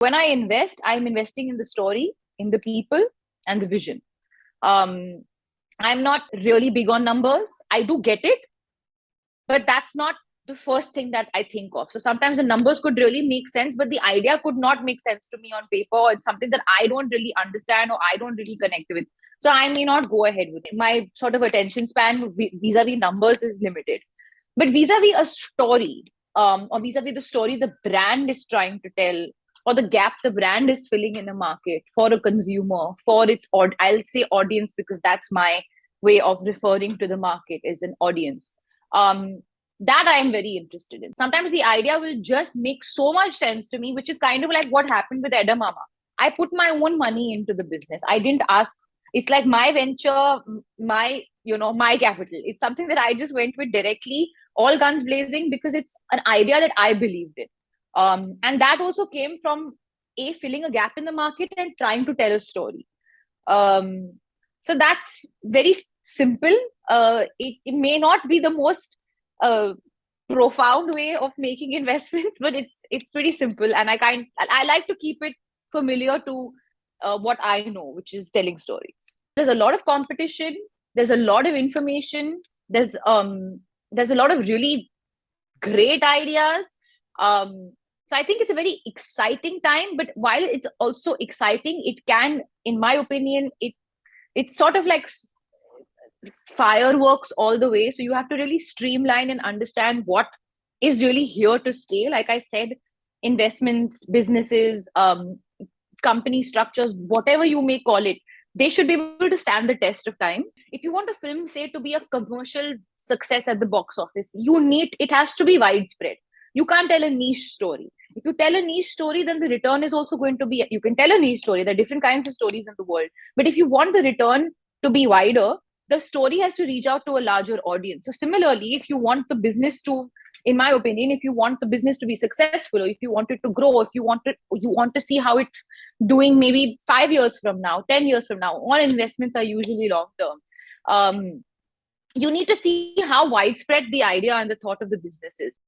When I invest, I'm investing in the story, in the people, and the vision. Um, I'm not really big on numbers. I do get it, but that's not the first thing that I think of. So sometimes the numbers could really make sense, but the idea could not make sense to me on paper. It's something that I don't really understand or I don't really connect with. So I may not go ahead with it. My sort of attention span vis-a-vis numbers is limited. But vis-a-vis a story, or vis-a-vis the story the brand is trying to tell, or the gap the brand is filling in a market for a consumer, for its I'll say audience because that's my way of referring to the market as an audience. Um, that I'm very interested in. Sometimes the idea will just make so much sense to me, which is kind of like what happened with Edamama. I put my own money into the business. I didn't ask. It's like my venture, my capital. It's something that I just went with directly, all guns blazing, because it's an idea that I believed in. And that also came from filling a gap in the market and trying to tell a story. So that's very simple. It may not be the most profound way of making investments, but it's pretty simple, and I like to keep it familiar to what I know, which is telling stories. There's a lot of competition. There's a lot of information. There's a lot of really great ideas. So I think it's a very exciting time. But while it's also exciting, it can, in my opinion, it's sort of like fireworks all the way. So you have to really streamline and understand what is really here to stay. Like I said, investments, businesses, company structures, whatever you may call it, they should be able to stand the test of time. If you want a film, say, to be a commercial success at the box office, it has to be widespread. You can't tell a niche story. If you tell a niche story, then the return is also going to be, you can tell a niche story. There are different kinds of stories in the world. But if you want the return to be wider, the story has to reach out to a larger audience. So similarly, if you want the business to, in my opinion, if you want the business to be successful, or if you want it to grow, if you want to see how it's doing maybe 5 years from now, 10 years from now, all investments are usually long term. You need to see how widespread the idea and the thought of the business is.